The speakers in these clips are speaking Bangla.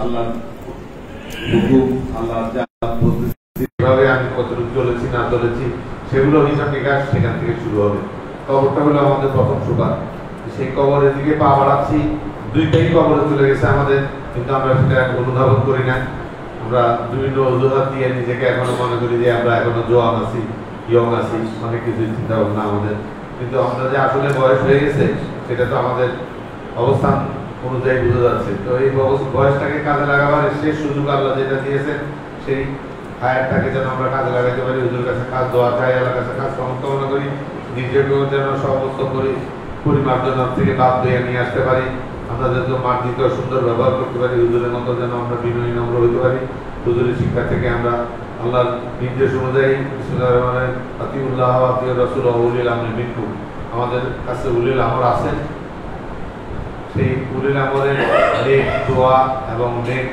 আল্লাহ হুকুম, আল্লাহ যেভাবে আমি কতটুকু চলেছি না চলেছি সেগুলো হিসাব নিকাশ সেখান থেকে শুরু হবে। কবরটা হলো আমাদের প্রথম সুবাদ। সেই কবরের দিকে পা বাড়াচ্ছি, দুইটাই কবরে চলে গেছে আমাদের, কিন্তু আমরা সেটা অনুধাবন করি না। আমরা বিভিন্ন অজুহাত দিয়ে নিজেকে এখনো মনে করি যে আমরা এখনো জোয়ান আছি, ইয়ং আছি, অনেক কিছু চিন্তা ভাবনা আমাদের, কিন্তু আমরা যে আসলে বয়স হয়ে গেছে সেটা তো আমাদের অবস্থান অনুযায়ী বোঝা যাচ্ছে। তো এই বয়সটাকে কাজে লাগাবার শেষ সুযোগ আল্লাহ যেটা দিয়েছেন, সেই হায়াতটাকে যেন আমরা কাজে লাগাইতে পারি। হুজুরের কাছে কাজ দোয়া চাই, আল্লাহর কাছে কাজ কামনা করি, নিজেকেও যেন সমস্ত পরিমার্জন থেকে বাদ দিয়ে নিয়ে আসতে পারি। আমরা যেন মার্জিত সুন্দর ব্যবহার করতে পারি, হুজুরের মতো যেন আমরা বিনয়ী নম্র হইতে পারি। হুজুরের শিক্ষা থেকে আমরা আল্লাহর নির্দেশ অনুযায়ী আতিউল্লাহ আতিউর রাসূল উলিল আমরি মিনকুম, আমাদের কাছে উলিল আমর আছেন, সেই উলিল আমরের নেক দোয়া এবং নেক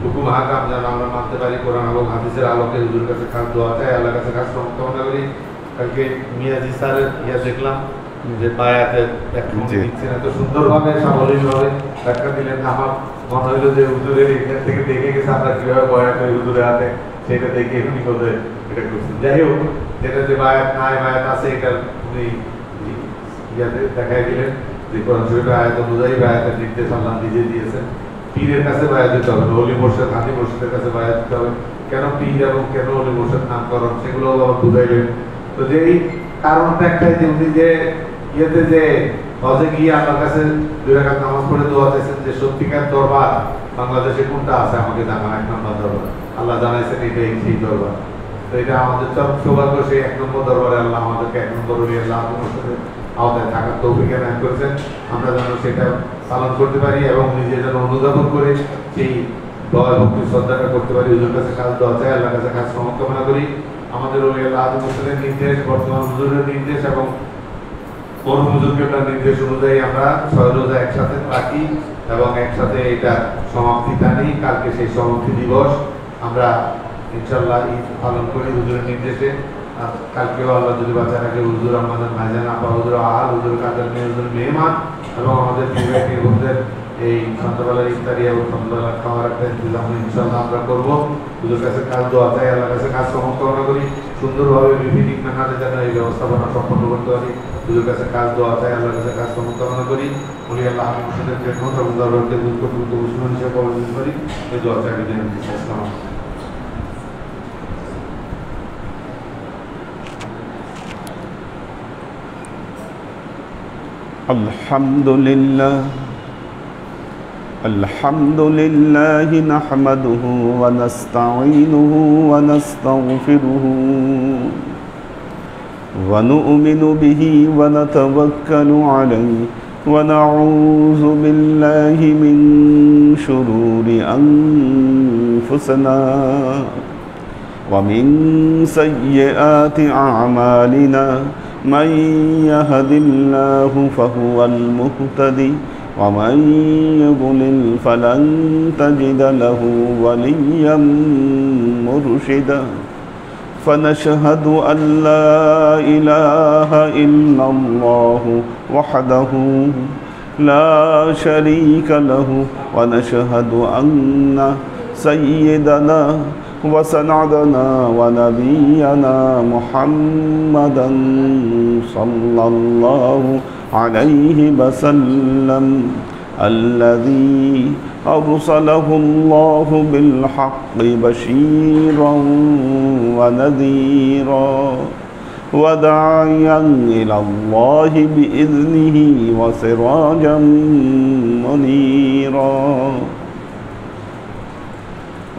হুকুম হাকাম যেন আমরা মানতে পারি। কোরআন এবং হাদিসের আলোকে হুজুরের কাছে খাস দোয়া চাই, আল্লাহর কাছে খাস কামনা করি। কালকে মিয়াজি স্যারের দেখলাম যে বায়াতের দিচ্ছেন, এত সুন্দরভাবে সাবলীলভাবে ব্যাখ্যা দিলেন। আমার মনে হইলো যে হুজুরের এখান থেকে দেখে গেছে আমরা কিভাবে বয়াত করি হুজুরের হাতে, সেটা দেখে এমনি করে এটা করছেন। যাই হোক, যেটা যে বায়াত নাই বায়াত আছে এটা উনি দেখাই দিলেন যে কোরআন শরীফের আয়াত অনুযায়ী বায়াতের নির্দেশ আল্লাহ নিজে দিয়েছেন। পীরের কাছে বায়াত দিতে হবে, অলি মোর্শেদ হাজি মোর্শেদের কাছে বায়াত দিতে হবে। কেন পীর এবং কেন অলি মোর্শেদ নামকরণ সেগুলো আবার বুঝাইলেন। তো যে এই কারণটা একটাই যে উনি যে ইয়েতে যে হজে গিয়ে আল্লাহর কাছে 2 রাকাত নামাজ পড়ে দোয়া চাইছেন যে সত্যিকার দরবার বাংলাদেশে কোনটা আছে আমাকে জানান, 1 নম্বর দরবার। আল্লাহ জানাইছেন এটাই সেই দরবার। তো এটা আমাদের চরম সৌভাগ্য, সেই 1 নম্বর দরবারে আল্লাহ আমাদেরকে 1 নম্বর আওতায় থাকার তৌফিক এনায়েত করেছেন। আমরা যেন সেটা পালন করতে পারি এবং নিজে যেন অনুধাবন করে সেই দয়া ভক্তি শ্রদ্ধাটা করতে পারি। হুজুরের কাছে কাজ দোয়া চাই, আল্লাহর কাছে কাজ কামনা করি। আমাদের ওই আল্লাহ মুসলিমের নির্দেশ, বর্তমান হুজুরের নির্দেশ এবং মরহুম হুজুরকে তার নির্দেশ অনুযায়ী আমরা 6 রোজা একসাথে রাখি এবং একসাথে এটা সমাপ্তি টানি। কালকে সেই সমাপ্তি দিবস আমরা ইনশাআল্লাহ ঈদ পালন করি হুজুরের নির্দেশে। কালকেও আল্লাহ যদি বাঁচা রাখে হুজুর আমাদের ভাইজান আপা, হুজুর আহাল, হুজুর কাদের মেয়ে, হুজুর মেহমান এবং আমাদের বন্ধুদের এই সন্ধ্যাবেলার ইফতারি এবং সন্ধ্যাবেলার খাওয়ার একটা ইন্তজাম ইনশাআল্লাহ আমরা করবো। হুজুর কাছে কাজ দোয়া চাই, আল্লাহর কাছে কাজ কামনা করি। সুন্দরভাবে বিভিন্ন মেহমানের যেন এই ব্যবস্থাপনা সম্পন্ন করতে পারি। হুজুর কাছে কাজ দোয়া চাই, আল্লাহর কাছে কাজ কামনা করি। উনি আল্লাহ মুর্শিদের খেদমত এবং দরবারকে গুরুত্বপূর্ণ উসমান হিসেবে পরিচিত করি। এই দোয়া চাই। আসসালামু আলাইকুম। الحمد لله نحمده ونستعينه ونستغفره ونؤمن به ونتوكل عليه ونعوذ بالله من شرور أنفسنا ومن سيئات أعمالنا من يهد الله فهو المهتدي ومن يضلل فلن تجد له وليا مرشدا فنشهد أن لا إله إلا الله وحده لا شريك له ونشهد أن سيدنا وسندنا ونبينا محمدا صلى الله عليه وسلم الذي أرسله الله بالحق بشيرا ونذيرا وداعيا إلى الله بإذنه وسراجا منيرا.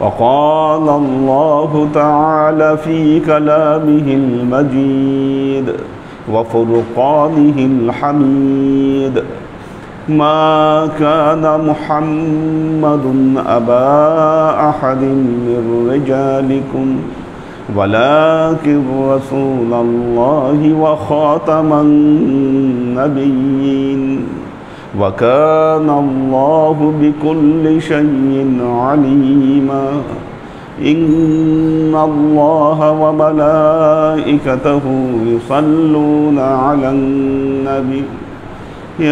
وقال الله تعالى في كلامه المجيد وفرقانه الحميد ما كان محمد أبا أحد من رجالكم ولكن رسول الله وخاتم النبيين وكان الله بكل شيء عليما. إن الله وملائكته يصلون على النبي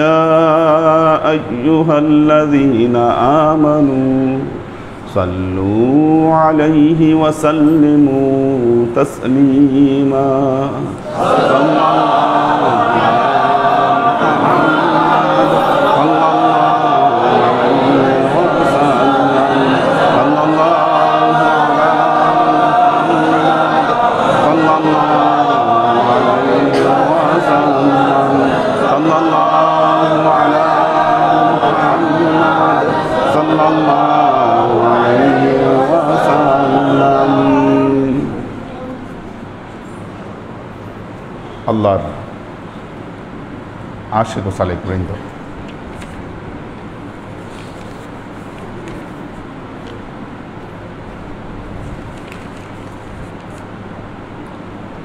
يا أيها الذين آمنوا صلوا عليه وسلموا تسليما আল্লাহর আশিক ও সালেক বৃন্দ,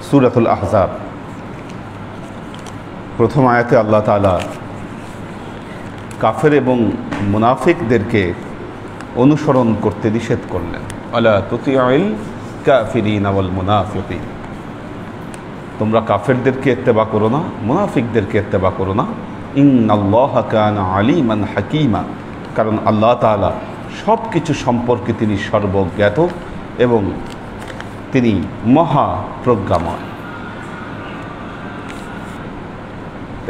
সূরাতুল আহজাব প্রথম আয়াতে আল্লাহ তাআলা কাফের এবং মুনাফিকদেরকে অনুসরণ করতে নিষেধ করলেন। আলা তুতিউল কাফিরিনা ওয়াল মুনাফিকিন, তোমরা কাফেরদেরকে ইত্তেবা করো না, মুনাফিকদেরকে ইত্তেবা করো না। ইন্নাল্লাহা কানা আলিমান হাকিমা, কারণ আল্লাহ তাআলা সব কিছু সম্পর্কে তিনি সর্বজ্ঞাত এবং তিনি মহাপ্রজ্ঞাময়।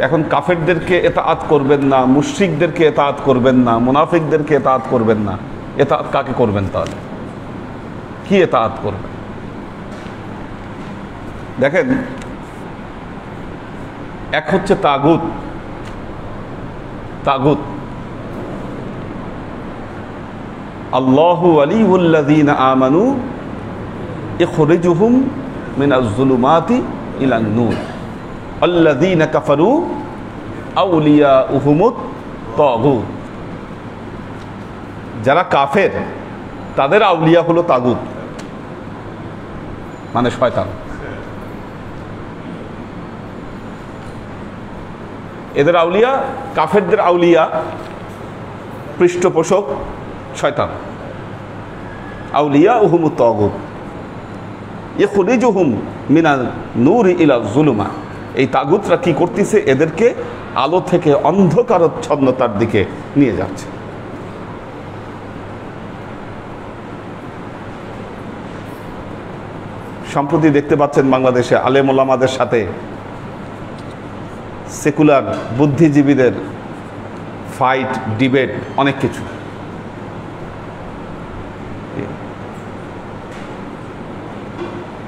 এখন কাফেরদেরকে ইতাআত করবেন না, মুশরিকদেরকে ইতাআত করবেন না, মুনাফিকদেরকে ইতাআত করবেন না, ইতাআত কাকে করবেন? তাহলে কি ইতাআত করবেন? দেখেন, এক হচ্ছে তাগুত। তাগুত আল্লাহু ওয়ালিউল্লাযীনা আমানু ইখরিজুহুম মিনাজ যুলুমাতি ইলান নূর আল্লাযীনা কাফারু আউলিয়াউহুমুত তাগুত। যারা কাফের তাদের আউলিয়া হলো তাগুত, মানে শয়তান। এদের আউলিয়া, কাফেরদের আউলিয়া পৃষ্ঠপোষক শয়তান। আউলিয়া উহুমুত তাগুত ইখরিজুহুম মিনান নূরি ইলা যুলুমা। এই তাগুতরা কি করতেছে? এদেরকে আলো থেকে অন্ধকারাচ্ছন্নতার দিকে নিয়ে যাচ্ছে। সম্প্রতি দেখতে পাচ্ছেন বাংলাদেশে আলেম ওলামাদের সাথে সেকুলার বুদ্ধিজীবীদের ফাইট, ডিবেট, অনেক কিছু।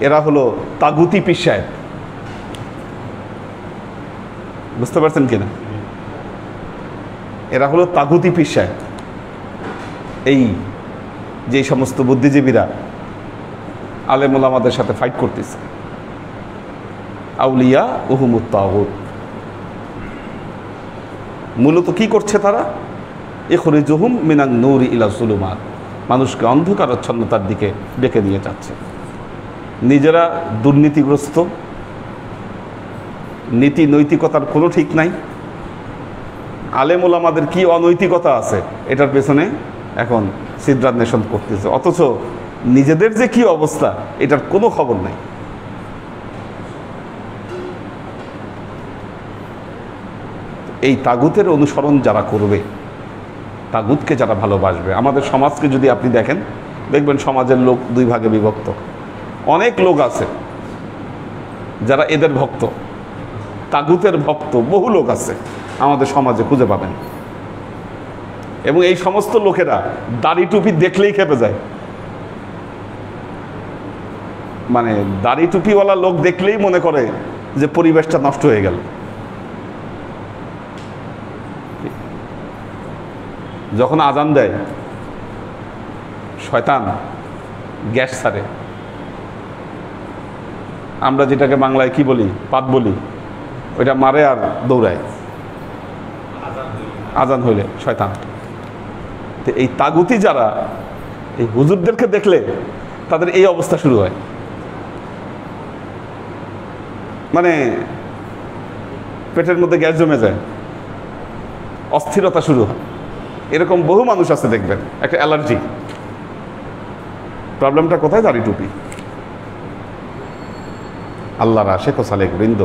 এরা হলো তাগুতি পীর সাহেব, বুঝতে পারছেন কিনা? এরা হলো তাগুতি পীর সাহেব। এই যে সমস্ত বুদ্ধিজীবীরা আলেম ওলামাদের সাথে ফাইট করতেছে, আউলিয়া উহুমুত তাগুত। মূলত কি করছে তারা? ইখরিজুহুম মিনান নূরি ইলা যুলুমাত, মানুষকে অন্ধকারাচ্ছন্নতার দিকে ডেকে নিয়ে যাচ্ছে। নিজেরা দুর্নীতিগ্রস্ত, নীতি নৈতিকতার কোনো ঠিক নাই। আলেম ওলামাদের কি অনৈতিকতা আছে এটার পেছনে এখন সিদ্ধান্বেষণ করতেছে, অথচ নিজেদের যে কি অবস্থা এটার কোনো খবর নাই। এই তাগুতের অনুসরণ যারা করবে, তাগুতকে যারা ভালোবাসবে, আমাদের সমাজকে যদি আপনি দেখেন, দেখবেন সমাজের লোক দুই ভাগে বিভক্ত। অনেক লোক আছে যারা এদের ভক্ত, তাগুতের ভক্ত বহু লোক আছে আমাদের সমাজে, খুঁজে পাবেন। এবং এই সমস্ত লোকেরা দাড়ি টুপি দেখলেই খেপে যায়। মানে দাড়ি টুপিওয়ালা লোক দেখলেই মনে করে যে পরিবেশটা নষ্ট হয়ে গেল। যখন আজান দেয়, শয়তান গ্যাস ছাড়ে, আমরা যেটাকে বাংলায় কি বলি, পাত বলি, ওইটা মারে আর দৌড়ায় আজান হইলে শয়তান। তো এই তাগুতি যারা, এই হুজুরদেরকে দেখলে তাদের এই অবস্থা শুরু হয়। মানে পেটের মধ্যে গ্যাস জমে যায়, অস্থিরতা শুরু হয়। এরকম বহু মানুষ আছে দেখবেন, একটা অ্যালার্জি। প্রবলেমটা কোথায়? দাড়ি টুপি। আল্লাহর আশিক ও সালেক বৃন্দ,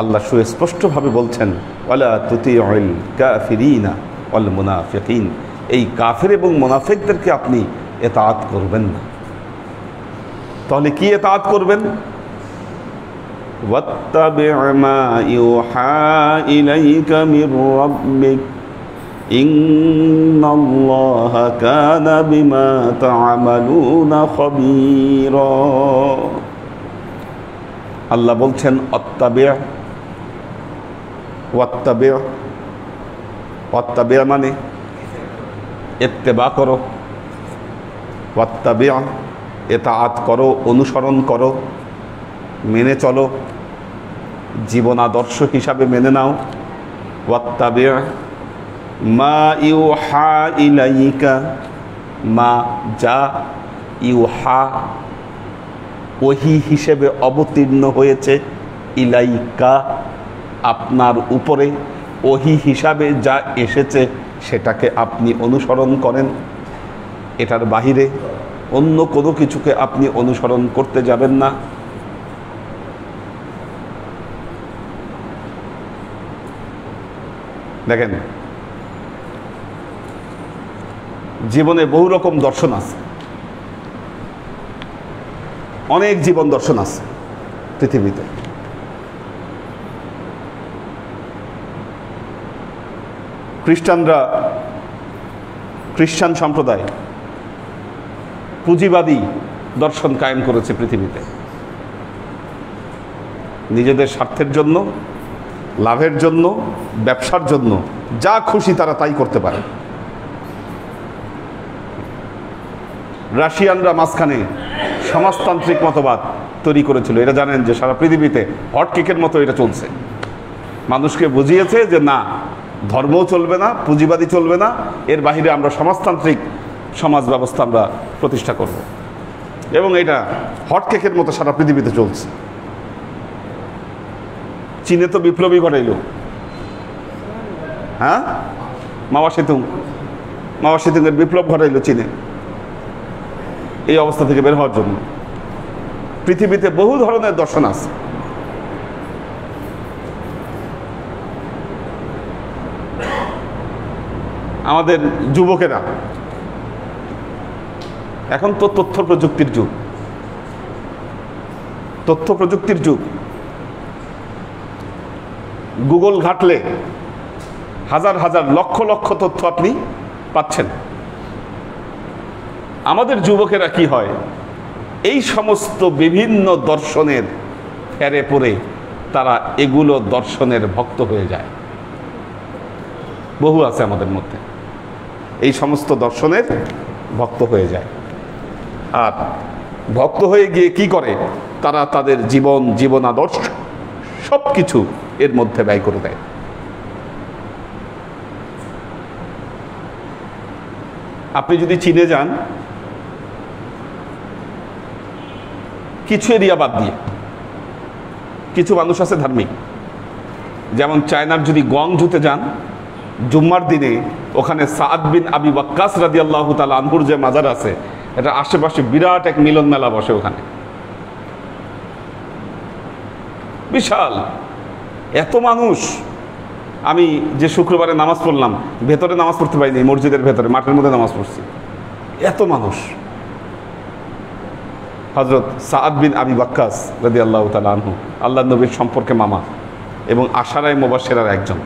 আল্লাহ সুস্পষ্টভাবে বলছেন, ওয়ালা তুতিউল কাফিরিনা ওয়াল মুনাফিকিন, এই কাফের এবং মুনাফিকদেরকে আপনি ইতাআত করবেন না। তাহলে কি ইতাআত করবেন? ওয়াত্তাবি' মা ইউহা ইলাইকা মির রাব্বিক ইন্নাল্লাহা কানা বিমা তা'মালুনা খাবীরা। আল্লাহ বলছেন ওয়াত্তাবি', ওয়াত্তাবি' মানে ইত্তেবা করো, ওয়াত্তাবি' ইতাআত করো, অনুসরণ করো, মেনে চলো, জীবন আদর্শ হিসাবে মেনে নাও। ওয়াত্তাবি' মা ইউহা ইলাইকা, মা যা, ইউহা ওহী হিসেবে অবতীর্ণ হয়েছে, ইলাইকা আপনার উপরে, ওহী হিসাবে যা এসেছে সেটাকে আপনি অনুসরণ করেন। এটার বাহিরে অন্য কোনো কিছুকে আপনি অনুসরণ করতে যাবেন না। দেখেন, জীবনে বহু রকম দর্শন আছে, অনেক জীবন দর্শন আছে পৃথিবীতে। খ্রিস্টান সম্প্রদায় পুঁজিবাদী দর্শন কায়েম করেছে পৃথিবীতে। নিজেদের স্বার্থের জন্য, লাভের জন্য, ব্যবসার জন্য যা খুশি তারা তাই করতে পারে। রাশিয়ানরা মাঝখানে সমাজতান্ত্রিক মতবাদ তৈরি করেছিল। এটা জানেন যে সারা পৃথিবীতে হটকেকের মতো এটা চলছে। মানুষকে বুঝিয়েছে যে না, ধর্মও চলবে না, পুঁজিবাদী চলবে না, এর বাহিরে আমরা সমাজতান্ত্রিক সমাজ ব্যবস্থা আমরা প্রতিষ্ঠা করব। এবং এটা হটকেকের মতো সারা পৃথিবীতে চলছে। চীনে তো বিপ্লবী ঘটাইল, হ্যাঁ, মাওয়া সেতুংয়ের বিপ্লব ঘটাইল চীনে এই অবস্থা থেকে বের হওয়ার জন্য। পৃথিবীতে বহু ধরনের দর্শন আছে। আমাদের যুবকেরা, এখন তো তথ্য প্রযুক্তির যুগ। গুগল ঘাটলে হাজার হাজার লক্ষ লক্ষ তথ্য আপনি পাচ্ছেন। আমাদের যুবকেরা কি হয়, এই সমস্ত বিভিন্ন দর্শনের ফেরে পড়ে তারা এগুলো দর্শনের ভক্ত হয়ে যায়। বহু আছে আমাদের মধ্যে এই সমস্ত দর্শনের ভক্ত হয়ে যায়। আর ভক্ত হয়ে গিয়ে কি করে, তারা তাদের জীবন আদর্শ সব কিছু এর মধ্যে ব্যয় করে দেয়। আপনি যদি চীনে যান, কিছু এরিয়া বাদ দিয়ে কিছু মানুষ আছে ধার্মিক। যেমন চায়নার যদি গুয়াংজুতে যান, জুম্মার দিনে ওখানে সাদ বিন আবি ওয়াক্কাস রাদিয়াল্লাহু তাআলা আনহুর যে মাজার আছে, এটা আশেপাশে বিরাট এক মিলন মেলা বসে। ওখানে বিশাল এত মানুষ। আমি যে শুক্রবারে নামাজ পড়লাম, ভেতরে নামাজ পড়তে পারিনি, মসজিদের ভেতরে মাঠের মধ্যে নামাজ পড়ছি, এত মানুষ। হযরত সাদ বিন আবি ওয়াক্কাস রাদিয়াল্লাহু তাআলা আনহু আল্লাহর নবীর সম্পর্কে মামা এবং আশারায়ে মুবাশশিরার একজন,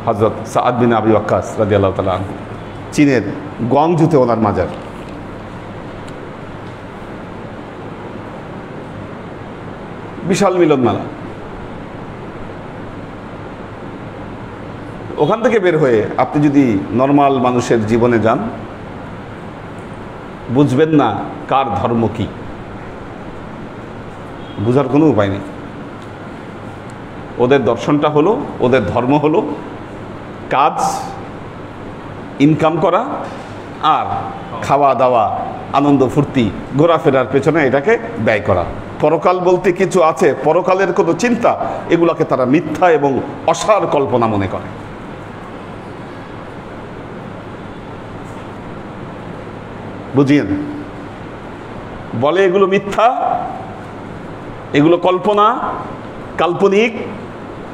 হযরত সাদ বিন আবি ওয়াক্কাস রাদিয়াল্লাহু তাআলা আনহু। চীনের গুয়াংজুতে ওনার মাজার। বিশাল মিলন মেলা। ওখান থেকে বের হয়ে আপনি যদি নর্মাল মানুষের জীবনে যান, বুঝবেন না কার ধর্ম কি, বুঝার কোনো উপায় নেই। ওদের দর্শনটা হলো, ওদের ধর্ম হলো কাজ, ইনকাম করা আর খাওয়া দাওয়া, আনন্দ ফুর্তি, ঘোরাফেরার পেছনে এটাকে ব্যয় করা। পরকাল বলতে কিছু আছে, পরকালের কোনো চিন্তা, এগুলাকে তারা মিথ্যা এবং অসার কল্পনা মনে করে। বুঝিয়েন, বলে এগুলো মিথ্যা, এগুলো কল্পনা, কাল্পনিক,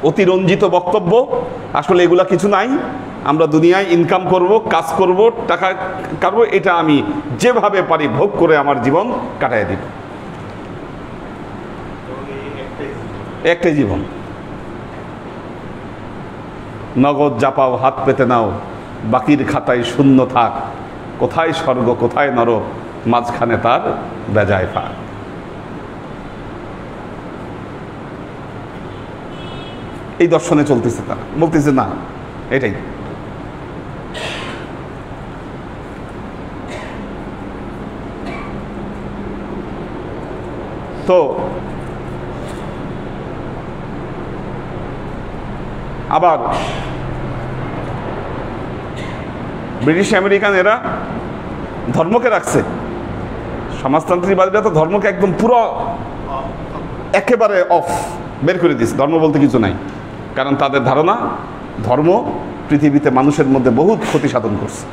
অতিরঞ্জিত বক্তব্য, আসলে এগুলা কিছু নাই। আমরা দুনিয়ায় ইনকাম করব, কাজ করব, টাকা কাটবো, এটা আমি যেভাবে পারি ভোগ করে আমার জীবন কাটাই দিব। একটাই জীবন, নগদ জাপাও হাত পেতে নাও, বাকির খাতায় শূন্য থাক, কোথায় স্বর্গ কোথায় নরক, মাঝখানে তার বেজায় পাক। এই দর্শনে চলতেছে, তারা বলতেছে না এটাই। তো আবার ব্রিটিশ আমেরিকান এরা ধর্মকে রাখছে, সমাজতান্ত্রিকবাদীরা তো ধর্মকে একদম পুরো একেবারে অফ বের করে দিচ্ছে, ধর্ম বলতে কিছু নাই। কারণ তাদের ধারণা ধর্ম পৃথিবীতে মানুষের মধ্যে বহুত ক্ষতি সাধন করছে।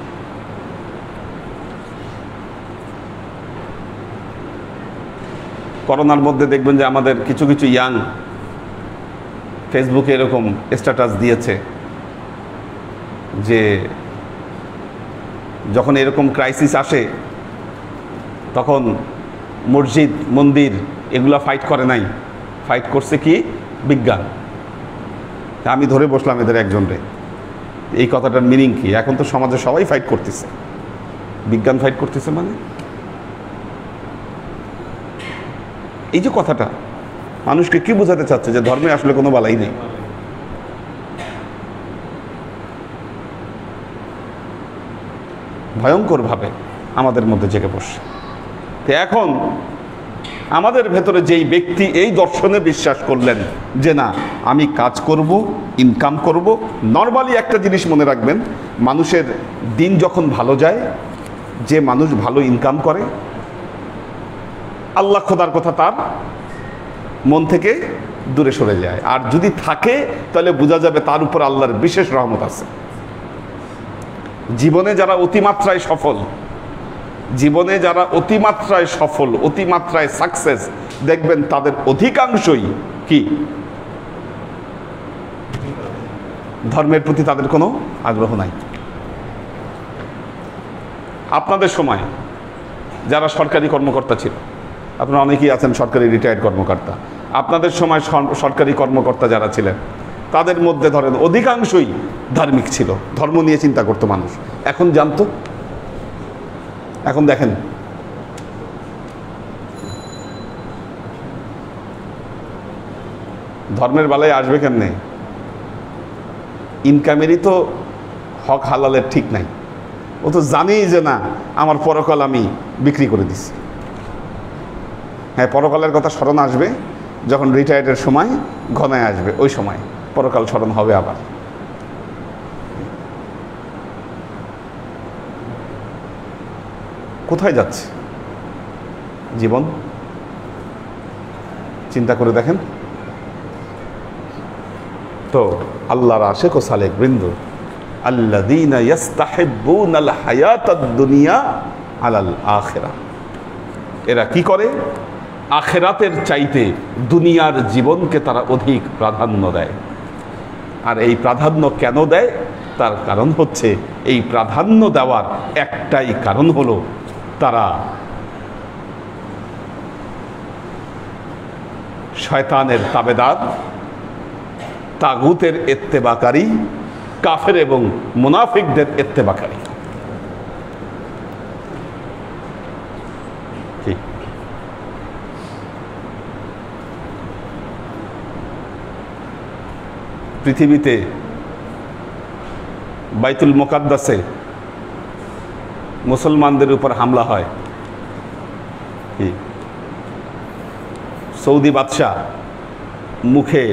করোনার মধ্যে দেখবেন যে আমাদের কিছু কিছু ইয়াং ফেসবুকে এরকম স্ট্যাটাস দিয়েছে যে যখন এরকম ক্রাইসিস আসে তখন মসজিদ মন্দির এগুলা ফাইট করে নাই, ফাইট করছে কি বিজ্ঞান। আমি ধরে বসলাম এদের একজনরে, এই কথাটার মিনিং কি? এখন তো সমাজে সবাই ফাইট করতেছে, বিজ্ঞান ফাইট করতেছে মানে? এই যে কথাটা মানুষকে কি বোঝাতে চাচ্ছে যে ধর্মে আসলে কোনো বালাই নেই। ভয়ঙ্কর ভাবে আমাদের মধ্যে জেগে বসে। তো এখন আমাদের ভেতরে যেই ব্যক্তি এই দর্শনে বিশ্বাস করলেন যে না আমি কাজ করব, ইনকাম করব, নরমালি একটা জিনিস মনে রাখবেন, মানুষের দিন যখন ভালো যায়, যে মানুষ ভালো ইনকাম করে, আল্লাহ খোদার কথা তার মন থেকে দূরে সরে যায়। আর যদি থাকে তাহলে বোঝা যাবে তার উপর আল্লাহর বিশেষ রহমত আছে। জীবনে যারা অতিমাত্রায় সফল, জীবনে যারা অতিমাত্রায় সফল, অতিমাত্রায় সাকসেস, দেখবেন তাদের অধিকাংশই কি ধর্মের প্রতি তাদের কোনো আগ্রহ নাই। আপনাদের সময় যারা সরকারি কর্মকর্তা ছিল, আপনারা অনেকেই আছেন সরকারি রিটায়ার্ড কর্মকর্তা, আপনাদের সময় সরকারি কর্মকর্তা যারা ছিলেন তাদের মধ্যে ধরেন অধিকাংশই ধার্মিক ছিল, ধর্ম নিয়ে চিন্তা করতো মানুষ। এখন জানতো, এখন দেখেন ধর্মের বেলায় আসবে কেমনে? ইনকামেরই তো হক হালালের ঠিক নাই। ও তো জানেই যে না আমার পরকাল আমি বিক্রি করে দিচ্ছি। হ্যাঁ, পরকালের কথা স্মরণ আসবে যখন রিটায়ার্ডের সময় ঘনায় আসবে, ওই সময় পরকাল স্মরণ হবে আবার। কোথায় যাচ্ছে জীবন? চিন্তা করে দেখেন তো। আল্লাহর আশিক ও সালেক বৃন্দ, আল্লাযীনা ইস্তাহিব্বুনাল হায়াতাদ দুনিয়া আলাল আখিরাহ, এরা কি করে? আখিরাতের চাইতে দুনিয়ার জীবনকে তারা অধিক প্রাধান্য দেয়। আর এই প্রাধান্য কেন দেয়? তার কারণ হচ্ছে, এই প্রাধান্য দেওয়ার একটাই কারণ হলো তারা শয়তানের তাবেদার, তাগুতের ইত্তেবাকারী, কাফের এবং মুনাফিকদের ইত্তেবাকারী। পৃথিবীতে বাইতুল মুকাদ্দাসে মুসলমানদের উপর হামলা হয়, সৌদি বাদশাহ মুখে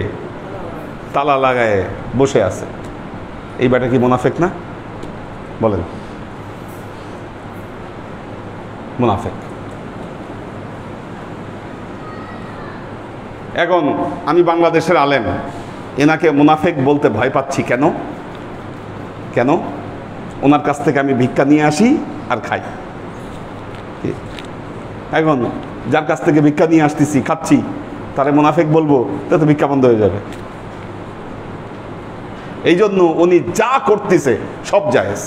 তালা লাগায় বসে আছে। এই ব্যাটা কি মুনাফিক না? বলেন, মুনাফিক। এখন আমি বাংলাদেশের আলেম, এনাকে মুনাফিক বলতে ভয় পাচ্ছি কেন? কেন? ওনার কাছ থেকে আমি ভিক্ষা নিয়ে আসি আর খাই। এখন যার কাছ থেকে ভিক্ষা নিয়ে আসতেছি, খাচ্ছি, তারে মুনাফিক বলবো, তা তো ভিক্ষা বন্ধ হয়ে যাবে। এই জন্য উনি যা করতেছে সব জায়েজ।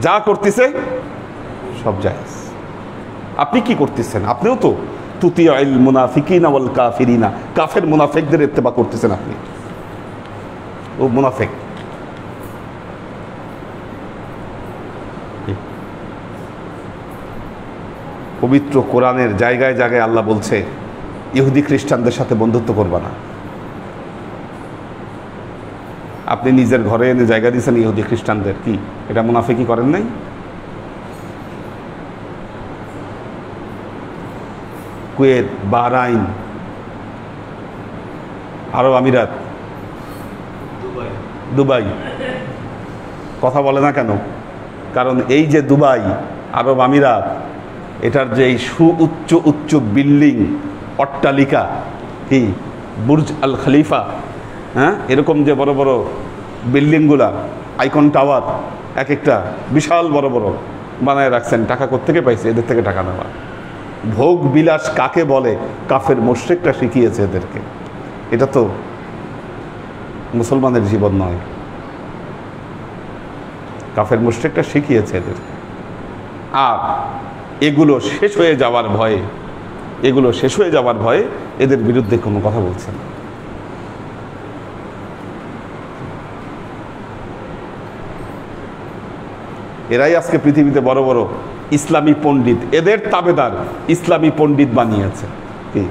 যা করতেছে সব জায়েজ। আপনি কি করতেছেন? আপনিও তো তুতিউল মুনাফিকিনা ওয়াল কাফিরিনা, কাফের মুনাফিকদের ইত্তেবা করতেছেন আপনি। ও মুনাফিক। পবিত্র কোরআনের জায়গায় জায়গায় আল্লাহ বলছে ইহুদি খ্রিস্টানদের সাথে বন্ধুত্ব করবা না। আপনি নিজের ঘরে এনে জায়গা দিয়েছেন ইহুদি খ্রিস্টানদের, কি এটা মুনাফিকি করেন নাই? কুয়েত, বাহরাইন, আরব আমিরাত, দুবাই কথা বলে না কেন? কারণ এই যে দুবাই, আরব আমিরাত, এটার যে সুউচ্চ উচ্চ বিল্ডিং, অট্টালিকা, কি বুর্জ আল খলিফা, হ্যাঁ, এরকম যে বড় বড় বিল্ডিংগুলা, আইকন টাওয়ার, এক একটা বিশাল বড় বড় বানায় রাখছেন। টাকা কোত্থেকে পাইছে? এদের থেকে টাকা নেওয়া। ভোগ বিলাস কাকে বলে কাফের মুশরিকরা শিখিয়েছে এদেরকে। এটা তো মুসলমানের জীবন নয়, কাফের মুশরিকরা শিখিয়েছে এদেরকে। আর এগুলো শেষ হয়ে যাওয়ার ভয়ে, এগুলো শেষ হয়ে যাওয়ার ভয়ে এদের বিরুদ্ধে কোনো কথা বলছে না। এরাই আজকে পৃথিবীতে বড় বড় ইসলামী পণ্ডিত, এদের তাবেদার ইসলামী পণ্ডিত বানিয়েছে কি।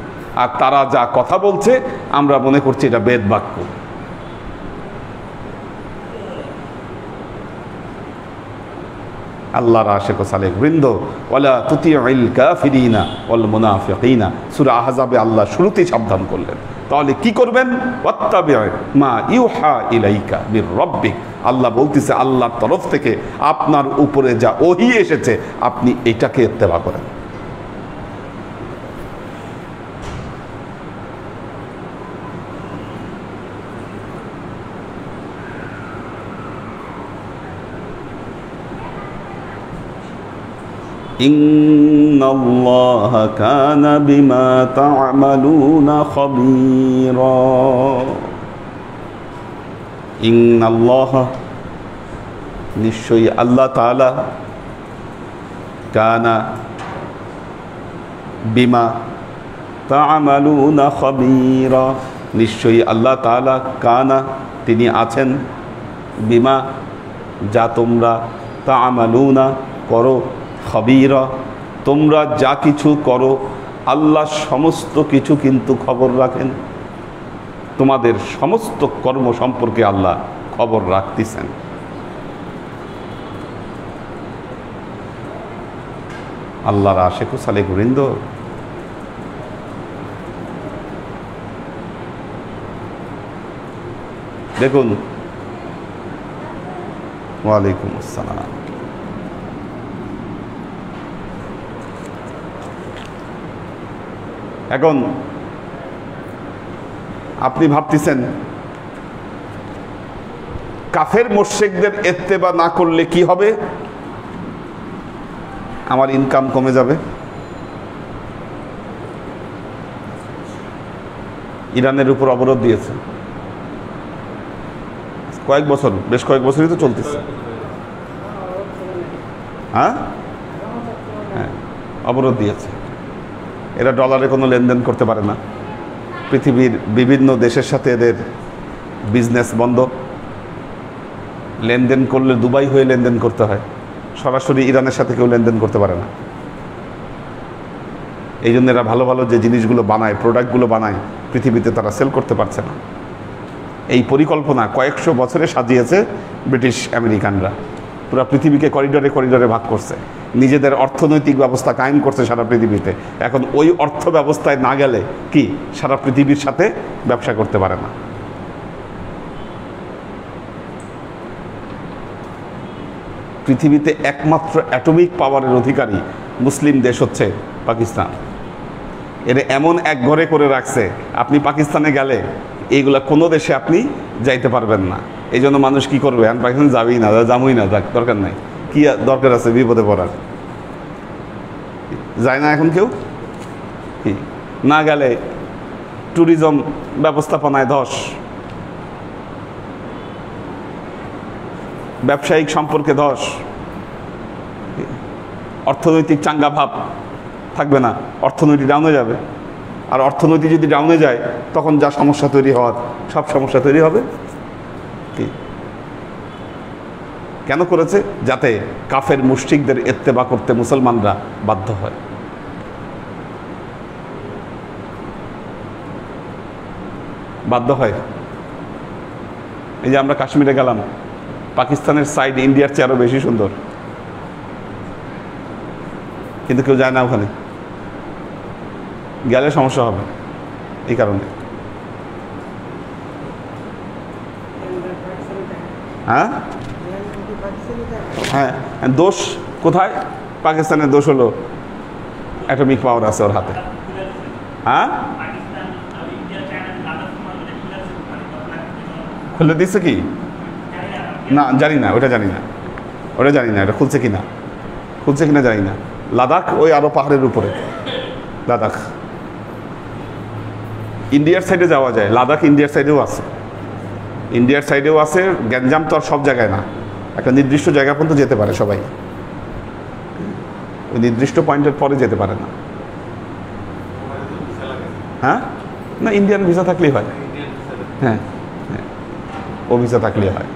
আর তারা যা কথা বলছে আমরা মনে করছি এটা বেদ বাক্য। আল্লাহর আশিক ও সালেক বৃন্দ, ওয়ালা তুতিউল কাফিরিনা ওয়াল মুনাফিকিনা, সূরা আহজাবে আল্লাহ শুরুতেই সাবধান করলেন। তাহলে কি করবেন? ওয়াত্তাবিউ মা ইউহা ইলাইকা মির রাব্বিক, আল্লাহ বলতেছে আল্লাহর তরফ থেকে আপনার উপরে যা ওহী এসেছে আপনি এটাকে ইত্তেবা করেন। ইন্নাল্লাহা কানা বিমা তা'মালুনা খাবীরা। ইন্নাল্লাহা, নিশ্চয়ই আল্লাহ তাআলা, কানা বিমা তা'মালুনা খাবীরা, নিশ্চয়ই আল্লাহ তাআলা, কানা তিনি আছেন, বিমা যা তোমরা, তা'মালুনা করো, খবীরা তোমরা যা কিছু করো, আল্লাহ সমস্ত কিছু কিন্তু খবর রাখেন। তোমাদের সমস্ত কর্ম সম্পর্কে আল্লাহ খবর রাখতেছেন। আল্লাহর আশিক ও সালেক বৃন্দ, দেখুন, ওয়ালাইকুম আসসালাম। এখন আপনি ভাবতেছেন কাফের মুশরিকদের ইত্তেবা না করলে কি হবে? আমার ইনকাম কমে যাবে। ইরানের উপর অবরোধ দিয়েছে কয়েক বছর, বেশ কয়েক বছরই তো চলতেছে। হ্যাঁ, অবরোধ দিয়েছে। এরা ডলারে কোনো লেনদেন করতে পারে না। পৃথিবীর বিভিন্ন দেশের সাথে এদের বিজনেস বন্ধ। লেনদেন করলে দুবাই হয়ে লেনদেন করতে হয়, সরাসরি ইরানের সাথে কেউ লেনদেন করতে পারে না। এই জন্য এরা ভালো ভালো যে জিনিসগুলো বানায়, প্রোডাক্টগুলো বানায়, পৃথিবীতে তারা সেল করতে পারছে না। এই পরিকল্পনা কয়েকশো বছরে সাজিয়েছে ব্রিটিশ আমেরিকানরা। পুরো পৃথিবীকে করিডোরে করিডোরে ভাগ করছে, নিজেদের অর্থনৈতিক ব্যবস্থা কায়েম করছে সারা পৃথিবীতে। এখন ওই অর্থ ব্যবস্থায় না গেলে কি সারা পৃথিবীর সাথে ব্যবসা করতে পারে না। পৃথিবীতে একমাত্র অ্যাটমিক পাওয়ারের অধিকারী মুসলিম দেশ হচ্ছে পাকিস্তান। এর এমন এক ঘরে করে রাখছে, আপনি পাকিস্তানে গেলে এইগুলা কোনো দেশে আপনি যাইতে পারবেন না। এই জন্য মানুষ কি করবে? আমি পাকিস্তান যাবেই না, যাবই না, যাক দরকার নাই, কি দরকার আছে বিপদে পড়ার? যায় না এখন কেউ। কি না গেলে ট্যুরিজম ব্যবস্থাপনায় ধস, ব্যবসায়িক সম্পর্কে ধস, অর্থনৈতিক চাঙ্গা ভাব থাকবে না, অর্থনীতি ডাউনে যাবে। আর অর্থনীতি যদি ডাউনে যায় তখন যা সমস্যা তৈরি হওয়ার সব সমস্যা তৈরি হবে। কি কেন করেছে? যাতে কাফের মুশরিকদের ইত্তেবা করতে মুসলমানরা বাধ্য হয়। বাধ্য হয়। এই যে আমরা কাশ্মীরে গেলাম, পাকিস্তানের সাইড ইন্ডিয়ার চেয়ে আরো বেশি সুন্দর, কিন্তু কেউ যায় না ওখানে, গেলে সমস্যা হবে এই কারণে। হ্যাঁ হ্যাঁ, দোষ কোথায়? পাকিস্তানের দোষ হলো অ্যাটমিক পাওয়ার আছে ওর হাতে। হ্যাঁ, খুলে দিচ্ছে কি না জানি না, ওটা জানি না, ওটা জানি না, এটা খুলছে কিনা, খুলছে কিনা জানি না। লাদাখ ওই আরো পাহাড়ের উপরে, লাদাখ ইন্ডিয়ার সাইডে যাওয়া যায়, লাদাখ ইন্ডিয়ার সাইডেও আছে, ইন্ডিয়ার সাইডেও আছে। গ্যাঞ্জাম তো আর সব জায়গায় না, একটা নির্দিষ্ট জায়গা পর্যন্ত যেতে পারে সবাই, ওই নির্দিষ্ট পয়েন্টের পরে যেতে পারে না। হ্যাঁ, না ইন্ডিয়ান ভিসা থাকলেই হয়। হ্যাঁ হ্যাঁ, ও ভিসা থাকলেই হয়।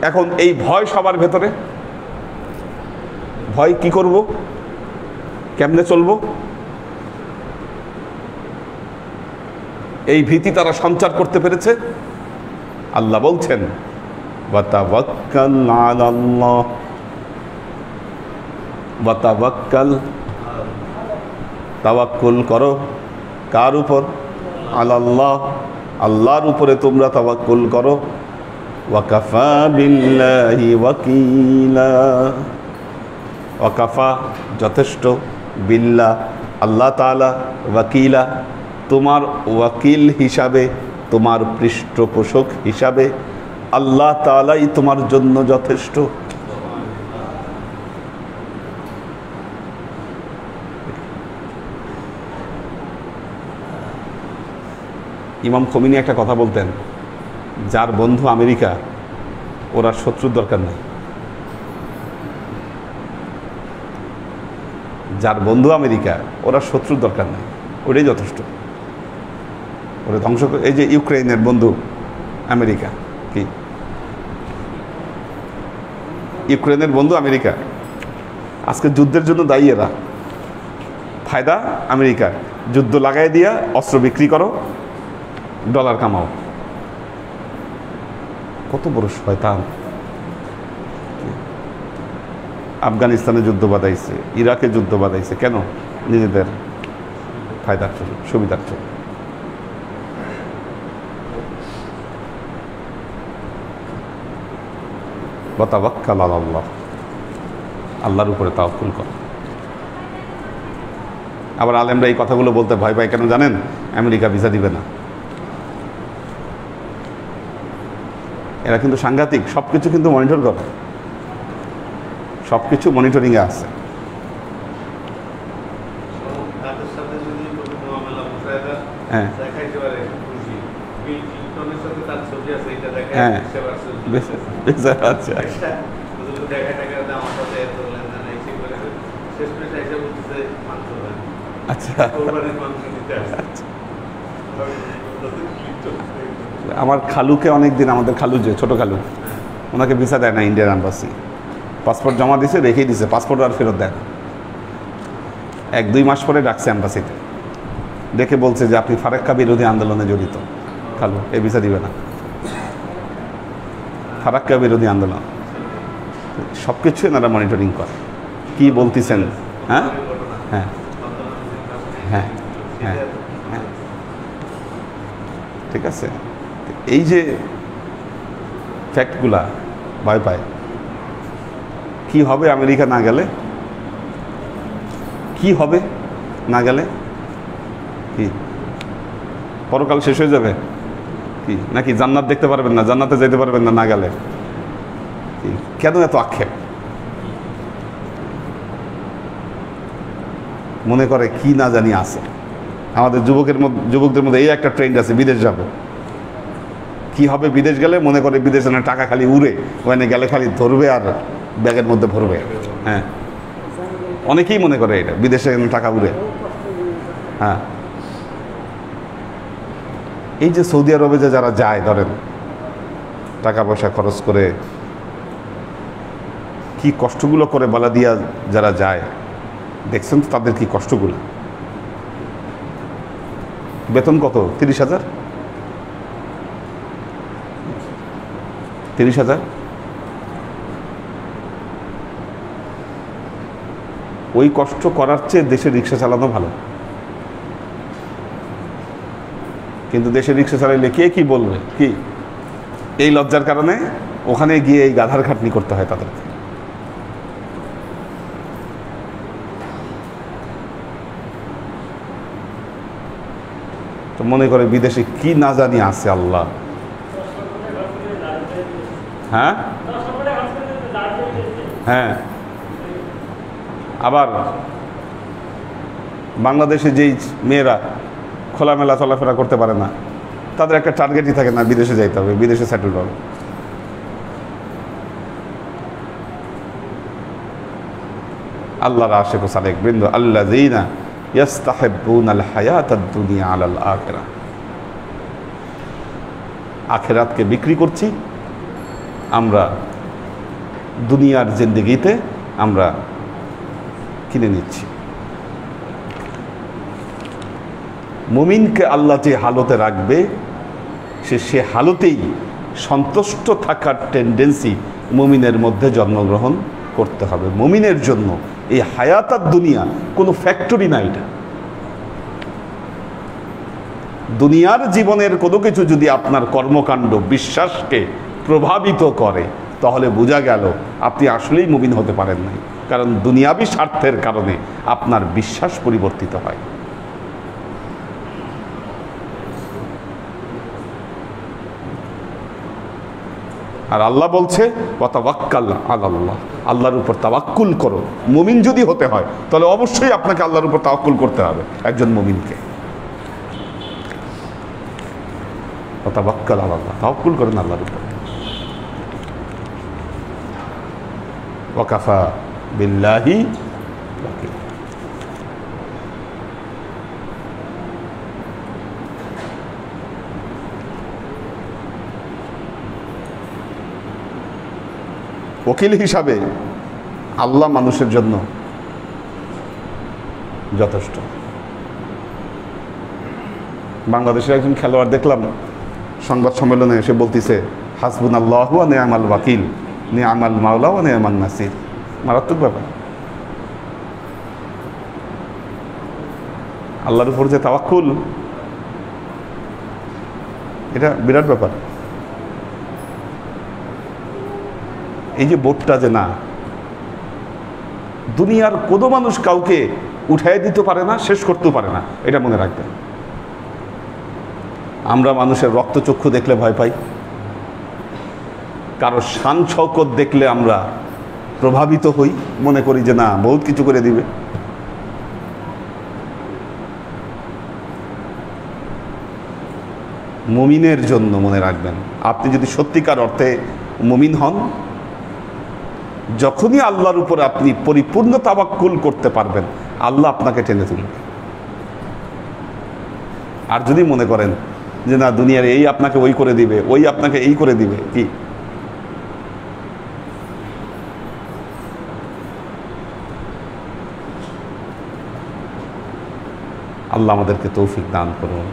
এখন এই ভয় সবার ভেতরে, ভয় কি করব, কেমনে চলবো, এই ভীতি তারা সঞ্চার করতে পেরেছে। আল্লাহ বলছেন ওয়াতাওয়াক্কাল আলাল্লাহ, ওয়াতাওয়াক্কাল, তাওয়াক্কুল করো কার উপর? আলাল্লাহ, আল্লাহর উপরে তোমরা তাওয়াক্কুল করো। ওয়াকাফা বিল্লাহি ওয়াকিলা, ওয়াকাফা যথেষ্ট, বিল্লাহ আল্লাহ তাআলা, ওয়াকিলা তোমার ওয়াকিল হিসাবে, তোমার পৃষ্ঠপোষক হিসাবে আল্লাহ তাআলাই তোমার জন্য যথেষ্ট। ইমাম খোমেনি একটা কথা বলতেন, যার বন্ধু আমেরিকা ওরা শত্রুর দরকার নেই, যার বন্ধু আমেরিকা ওরা শত্রুর দরকার নেই, ওটাই যথেষ্ট, ওরা ধ্বংস। এই যে ইউক্রেনের বন্ধু আমেরিকা, কি ইউক্রেনের বন্ধু আমেরিকা, আজকে যুদ্ধের জন্য দায়ী এরা, ফায়দা আমেরিকা, যুদ্ধ লাগাই দিয়া অস্ত্র বিক্রি করো, ডলার কামাও। কত বড় শয়তান! আফগানিস্তানে যুদ্ধ বাঁধাইছে, ইরাকে যুদ্ধ বাঁধাইছে, কেন? নিজেদের ফায়দার জন্য, সুবিধার জন্য। ওয়াতাওয়াক্কাল আলাল্লাহ, আল্লাহর উপরে তাওয়াক্কুল কর। আবার আলেমরা এই কথাগুলো বলতে ভয় পায় কেন জানেন? আমেরিকা ভিসা দিবে না। এরা কিন্তু সাংঘাতিক, সব কিছু কিন্তু মনিটর করে, সব কিছু মনিটরিংয়ে আছে। হ্যাঁ হ্যাঁ, আচ্ছা আচ্ছা, আমার খালুকে অনেকদিন, আমাদের খালু যে ছোট খালু, ওনাকে ভিসা দেয় না ইন্ডিয়ান এম্বাসি। পাসপোর্ট জমা দিছে, রেখেই দিছে, পাসপোর্ট আর ফেরত দেয় না। 1-2 মাস পরে ডাকছে এম্বাসিতে, দেখে বলছে যে আপনি ফারাক্কা বিরোধী আন্দোলনে জড়িত। খালু এই ভিসা দিবে না, ফারাক্কা বিরোধী আন্দোলন, সব কিছু এনারা মনিটরিং করে। কি বলতেছেন? হ্যাঁ হ্যাঁ হ্যাঁ হ্যাঁ হ্যাঁ, ঠিক আছে। এই যে ফ্যাক্টগুলা ভয় পায়, কি হবে আমেরিকা না গেলে, কি হবে না গেলে, কি পরকাল শেষ হয়ে যাবে কি, নাকি জান্নাত দেখতে পারবেন না, জান্নাতে যেতে পারবেন না না গেলে? কেন এত আক্ষেপ? মনে করে কি না জানি আছে, আমাদের যুবকদের মধ্যে এই একটা ট্রেন্ড আছে, বিদেশ যাব। কি হবে বিদেশ গেলে? মনে করে বিদেশে না টাকা খালি উড়ে, ওখানে গেলে খালি ধরবে আর ব্যাগের মধ্যে ভরবে। হ্যাঁ, অনেকেই মনে করে এটা, বিদেশে টাকা উড়ে। হ্যাঁ, এই যে সৌদি আরবে যে যারা যায়, ধরেন টাকা পয়সা খরচ করে কি কষ্টগুলো করে বলা দিয়া যারা যায়, দেখছেন তো তাদের কি কষ্টগুলো। বেতন কত? 30,000। 30,000। ওই কষ্ট করার চেয়ে দেশে রিক্সা চালানো ভালো। কিন্তু দেশে রিক্সা চালাইলে কে কি বলবে, কি এই লজ্জার কারণে ওখানে গিয়ে এই গাধার খাটনি করতে হয় তাদেরকে। তো মনে করে বিদেশে কি না জানি আছে আল্লাহ। হ্যাঁ হ্যাঁ, আবার বাংলাদেশে যেই মেয়েরা খোলামেলা চলাফেরা করতে পারে না, তাদের একটা টার্গেটই থাকে না, বিদেশে যাইতে হবে, বিদেশে সেটেল হবে। আল্লাহর আশিক ও সালেক বৃন্দ, আল্লাযীনা ইয়াস্তাহিব্বুনাল হায়াতাদ দুনিয়া আলাল আখিরাহ। আখিরাতকে বিক্রি করছি আমরা, দুনিয়ার জিন্দেগিতে আমরা কিনে নিচ্ছি। মুমিনকে আল্লাহ যে হালতে রাখবে, সে হালতেই সন্তুষ্ট থাকার টেন্ডেন্সি মুমিনের মধ্যে জন্মগ্রহণ করতে হবে। মুমিনের জন্য এই হায়াতাত দুনিয়া কোনো ফ্যাক্টরি না। এটা দুনিয়ার জীবনের কোনো কিছু যদি আপনার কর্মকাণ্ড বিশ্বাসকে প্রভাবিত করে, তাহলে বোঝা গেল আপনি আসলেই মুমিন হতে পারেন নাই। কারণ দুনিয়াবী স্বার্থের কারণে আপনার বিশ্বাস পরিবর্তিত হয়। আর আল্লাহ বলছে ওয়াতাওয়াক্কাল আলাল্লাহ, আল্লাহর উপর তাওয়াক্কুল করো। মুমিন যদি হতে হয় তাহলে অবশ্যই আপনাকে আল্লাহর উপর তাওয়াক্কুল করতে হবে একজন মুমিনকে। ওয়াতাওয়াক্কাল আলাল্লাহ, তাওয়াক্কুল করেন আল্লাহর উপর। ওয়াকাফা বিল্লাহি ওয়াকিল। ওকিল হিসাবে আল্লাহ মানুষের জন্য যথেষ্ট। বাংলাদেশের একজন খেলোয়াড় দেখলাম সংবাদ সম্মেলনে এসে বলতেছে, হাসবুনাল্লাহু ওয়া নি'মাল ওয়াকিল, নি'মাল মাওলা ওয়া নি'মান নাসির। মারাত্মক ব্যাপার। আল্লাহর উপর যে তাওয়াক্কুল, এটা বিরাট ব্যাপার। এই যে বোর্ডটা যে না, দুনিয়ার কোনো মানুষ কাউকে উঠাই দিতে পারে না, শেষ করতেও পারে না, এটা মনে রাখবেন। আমরা মানুষের রক্তচক্ষু দেখলে ভয় পাই, কারো শান শওকত দেখলে আমরা প্রভাবিত হই, মনে করি যে না বহুত কিছু করে দিবে। মুমিনের জন্য মনে রাখবেন, আপনি যদি সত্যিকার অর্থে মুমিন হন, যখনই আল্লাহর উপর আপনি পরিপূর্ণ তাওয়াক্কুল করতে পারবেন, আল্লাহ আপনাকে টেনে তুলবে। আর যদি মনে করেন যে না দুনিয়ার এই আপনাকে ওই করে দিবে, ওই আপনাকে এই করে দিবে, কি আল্লাহ আমাদেরকে তৌফিক দান করুন।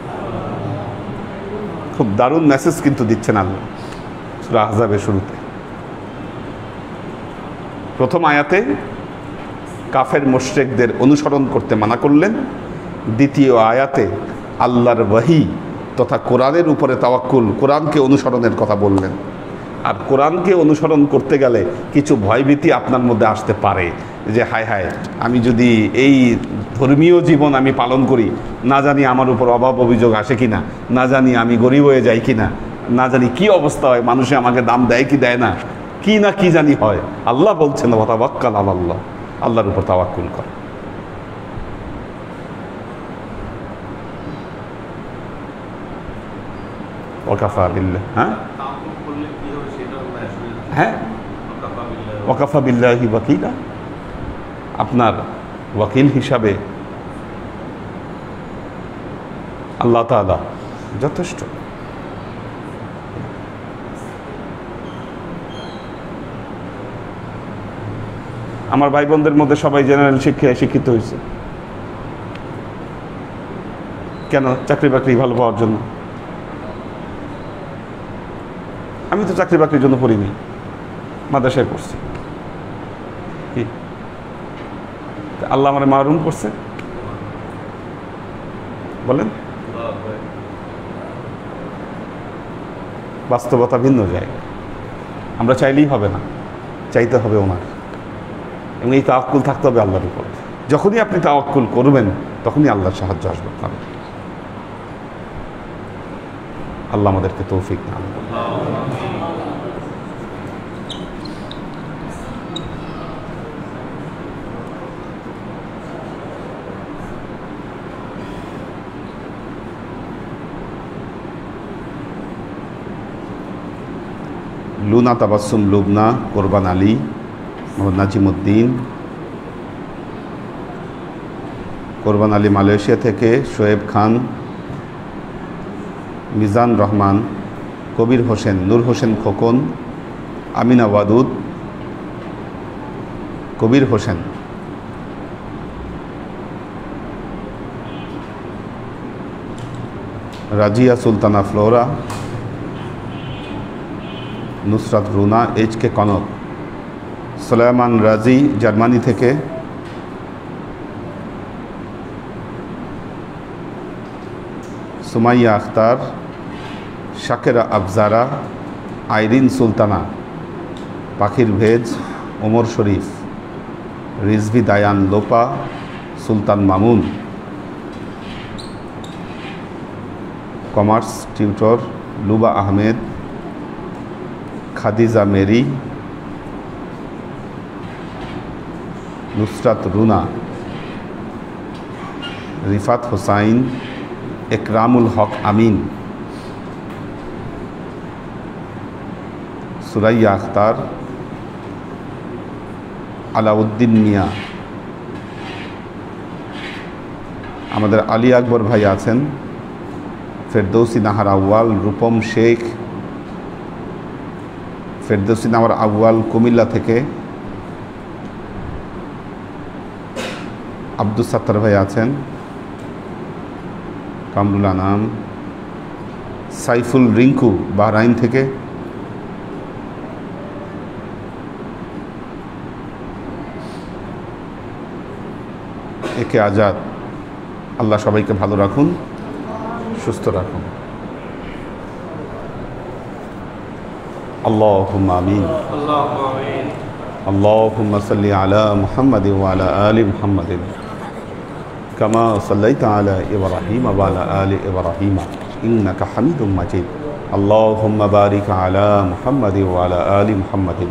খুব দারুণ মেসেজ কিন্তু দিচ্ছেন আল্লাহ সূরা আহজাবের শুরুতে। প্রথম আয়াতে কাফের মুশরিকদের অনুসরণ করতে মানা করলেন, দ্বিতীয় আয়াতে আল্লাহর ওয়াহি তথা কোরআনের উপরে তাওয়াক্কুল, কোরআনকে অনুসরণের কথা বললেন। আর কোরআনকে অনুসরণ করতে গেলে কিছু ভয়ভীতি আপনার মধ্যে আসতে পারে, যে হায় হায় আমি যদি এই ধর্মীয় জীবন আমি পালন করি, না জানি আমার উপর অভাব অভিযোগ আসে কিনা, না জানি আমি গরিব হয়ে যাই কিনা, না জানি কি অবস্থা হয়, মানুষে আমাকে দাম দেয় কি দেয় না, কি না কি জানি হয়। আল্লাহ বলছেন ওয়াতাওয়াক্কাল আলাল্লাহ, আল্লাহর উপর তাওয়াক্কুল কর। ওয়াকাফা বিল্লাহ। হ্যাঁ হ্যাঁ, ওয়াকাফা বিল্লাহি ওয়াকিলা, আপনার ওয়াকিল হিসাবে আল্লাহ তাআলা যথেষ্ট। আমার ভাই বোনদের মধ্যে সবাই জেনারেল শিক্ষায় শিক্ষিত হয়েছে কেন? চাকরি বাকরি ভালো পাওয়ার জন্য। আমি তো চাকরি বাকরির জন্য পড়িনি, মাদ্রাসায় পড়ছি। কি আল্লাহ আমার মাহরুম করছে বলেন? বাস্তবতা ভিন্ন যায়। আমরা চাইলেই হবে না, চাইতে হবে ওনার, এবং এই তাওয়াক্কুল থাকতে হবে আল্লাহর উপর। যখনই আপনি তাওয়াক্কুল করবেন তখনই আল্লাহর সাহায্য আসবে আপনার। আল্লাহ আমাদেরকে তৌফিক দান করুন। লুনা তাবাসসুম লুবনা, কোরবান আলী, মোহাম্মদ নাজিমুদ্দিন, কোরবান আলী মালয়েশিয়া থেকে, Shoaib Khan, Mizan Rahman, Kabir Hossain, Nur Hossain Khokon, Amina Wadud, Kabir Hossain, Razia Sultana Flora, Nusrat Runa, H K Konok, Sulaiman Razi Germany থেকে, সুমাইয়া আখতার, শাকেরা আফজারা, আইরিন সুলতানা, পাখির ভেজ, Omar Sharif, Rizvi Dayan Lopa, Sultan Mamun, commerce tutor, Luba Ahmed, Khadija Mary, Nusrat Runa, Rifat Hossain, Ekramul Haque Amin, Suraiya Akhtar, Alauddin Mia, আমাদের আলী আকবর ভাই আছেন, ফেরদৌসি নাহার আউয়াল, রূপম শেখ, ফেরদৌসি নাহার আউয়াল কুমিল্লা থেকে, আব্দুল সাত্তার ভাই আছেন, কামরুল আনাম, সাইফুল রিঙ্কু বাহরাইন থেকে, একে আজাদ। আল্লাহ সবাইকে ভালো রাখুন, সুস্থ রাখুন। আল্লাহুম্মা আমিন। আল্লাহুম্মা সাল্লি আলা মুহাম্মাদিন ওয়া আলা আলি মুহাম্মাদিন কামা সাল্লাইতা আলা ইব্রাহিম ওয়া আলা আলি ইব্রাহিম ইন্নাকা হামিদুম মাজিদ। আল্লাহুম্মা বারিক আলা মুহাম্মাদিন ওয়া আলা আলি মুহাম্মাদিন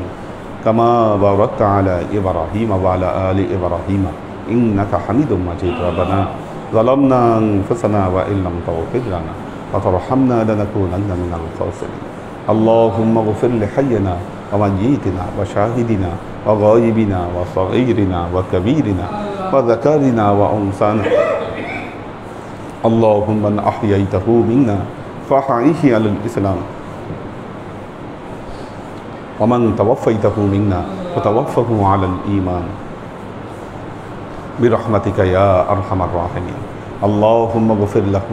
কামা বারাকতা আলা ইব্রাহিম ওয়া আলা আলি ইব্রাহিম ইন্নাকা হামিদুম মাজিদ। রব্বানা ظلمنا أنفسنا وإن لم تغفر لنا وترحمنا لنكونن من الخاسرين. اللهم اغفر لحينا وميتنا وشاهدنا وغائبنا وصغيرنا وكبيرنا وذكرنا وأنثانا. اللهم من أحييته منا فأحيه على الإسلام ومن توفيته منا فتوفه على الإيمان برحمتك يا أرحم الراحمين. اللهم اغفر له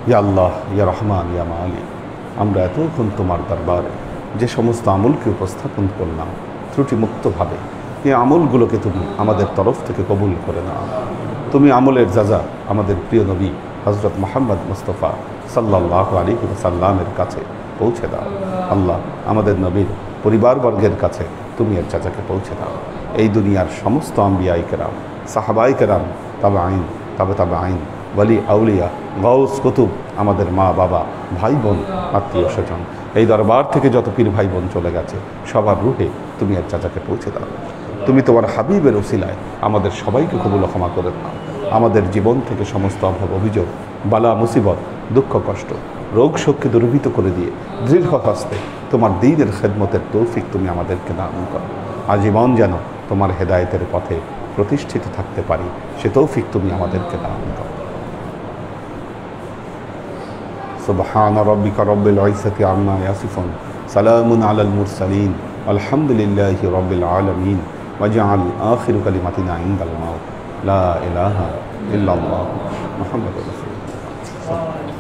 ইয়া আল্লাহ, ইয়া রহমান, ইয়া মালিক। আমরা এতক্ষণ তোমার দরবারে যে সমস্ত আমলকে উপস্থাপন করলাম ত্রুটিমুক্তভাবে, এই আমলগুলোকে তুমি আমাদের তরফ থেকে কবুল করে নাও। তুমি আমলের যাজা আমাদের প্রিয় নবী হযরত মুহাম্মদ মুস্তাফা সাল্লাল্লাহু আলাইহি ওয়াসাল্লামের কাছে পৌঁছে দাও। আল্লাহ, আমাদের নবীর পরিবারবর্গের কাছে তুমি এর যাজাকে পৌঁছে দাও। এই দুনিয়ার সমস্ত আম্বিয়ায়ে কেরাম, সাহাবায়ে কেরাম, তাবেঈন, তাবেঈন, ওয়ালি আউলিয়া, গাউস কুতুব, আমাদের মা বাবা, ভাই বোন, আত্মীয় স্বজন, এই দরবার থেকে যত পীর ভাই বোন চলে গেছে সবার রুহে তুমি এর যাজাকে পৌঁছে দাও। তুমি তোমার হাবিবের ওসিলায় আমাদের সবাইকে কবুল ক্ষমা করে দাও। আমাদের জীবন থেকে সমস্ত অভাব অভিযোগ বালা মুসিবত, দুঃখ কষ্ট, রোগ শোককে দূরীভূত করে দিয়ে দৃঢ় হস্তে তোমার দ্বীনের খেদমতের তৌফিক তুমি আমাদেরকে দান করো। আজীবন যেন তোমার হেদায়েতের পথে প্রতিষ্ঠিত থাকতে পারি, সে তৌফিক তুমি আমাদেরকে দান করো। সুবহান রাব্বিকা রব্বিল ইজ্জাতি আম্মা ইয়াসিফুন, সালামুন আলাল মুরসালিন, আলহামদুলিল্লাহি রাব্বিল আলামিন। ওয়াজআল আখিরু কালিমাতিনা ইনদাল মাউত লা ইলাহা ইল্লাল্লাহ মুহাম্মাদুর রাসূলুল্লাহ।